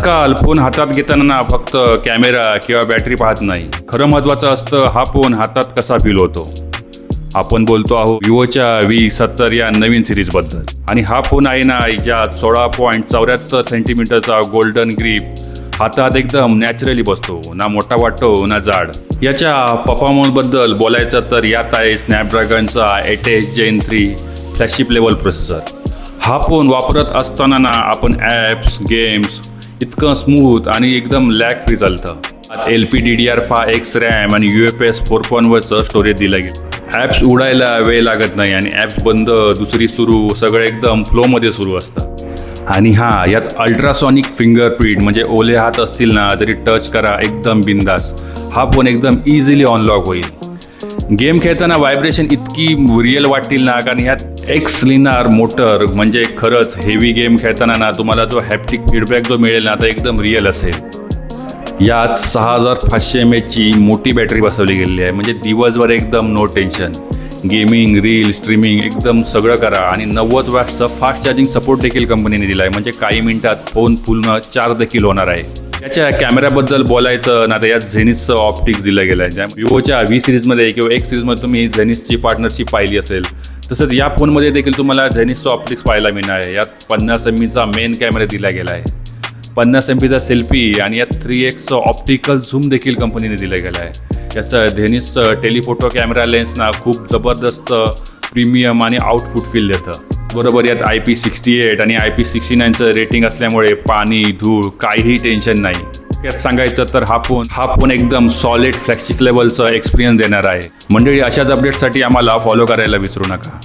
आजकाल फोन हातात घेताना फक्त कॅमेरा किंवा बॅटरी पाहत नाही, खरं महत्त्वाचं असतं हा फोन हातात कसा फील होतो. आपण बोलतो आहोत विवोच्या V70 या नवीन सिरीजबद्दल. आणि हा फोन आहे ना, ज्यात 16.74 सेंटीमीटरचा गोल्डन ग्रीप हातात एकदम नॅचरली बसतो, ना मोठा वाटतो ना जाड. याच्या परफॉर्मन्सबद्दल बोलायचं तर यात आहे स्नॅपड्रॅगनचा 8H Gen 3 flagship level processor. हा फोन वापरत असताना ना आपण ॲप्स गेम्स इतकं स्मूथ आणि एकदम लॅग फ्री चालतं. आत LPDDR5X रॅम आणि UFS 4.1चं स्टोरेज दिलं गेलं. ॲप्स उडायला वेळ लागत नाही आणि ॲप्स बंद दुसरी सुरू सगळं एकदम फ्लोमध्ये सुरू असतं. आणि हां, यात अल्ट्रासॉनिक फिंगरप्रिंट म्हणजे ओले हात असतील ना तरी टच करा एकदम बिंदास. हा फोन एकदम इझिली अनलॉक होईल. गेम खेळताना व्हायब्रेशन इतकी रिअल वाटतील ना, कारण ह्यात एक्स लिनार मोटर म्हणजे खरंच हेवी गेम खेळताना ना तुम्हाला जो हॅप्टिक फीडबॅक जो मिळेल ना तर एकदम रिअल असेल. यात 6500 mAh ची मोठी बॅटरी बसवली गेलेली आहे, म्हणजे दिवसभर एकदम no tension. Gaming reel streaming एकदम सगळं करा. आणि 90 वॅट्सचं फास्ट चार्जिंग सपोर्ट देखील कंपनीने दिला आहे, म्हणजे काही मिनिटात फोन पूर्ण चार्ज देखील होणार आहे. याच्या कॅमेऱ्याबद्दल बोलायचं ना तर यात झेनिसचं ऑप्टिक्स दिलं गेलं आहे. विवोच्या V सिरीजमध्ये किंवा X सिरीजमध्ये तुम्ही झेनिसची पार्टनरशिप पाहिली असेल, तसंच या फोनमध्ये देखील तुम्हाला झेनिसचं ऑप्टिक्स पाहायला मिळणार आहे. यात 50 MPचा मेन कॅमेरा दिला गेला आहे, 50 MPचा सेल्फी आणि यात 3x ऑप्टिकल झूम देखील कंपनीने दिलं गेलं आहे. याचं झेनिसचं टेलिफोटो कॅमेरा लेन्स ना खूप जबरदस्त प्रीमियम आणि आउटपुट फील देतं. बरोबर यात IP68 आणि IP69चं रेटिंग असल्यामुळे पाणी धूळ काहीही टेन्शन नाही. त्यात सांगायचं तर हा फोन एकदम सॉलिड फ्लॅगशिप लेवलचं एक्सपिरियन्स देणार आहे. मंडळी, अशाच अपडेट्ससाठी आम्हाला फॉलो करायला विसरू नका.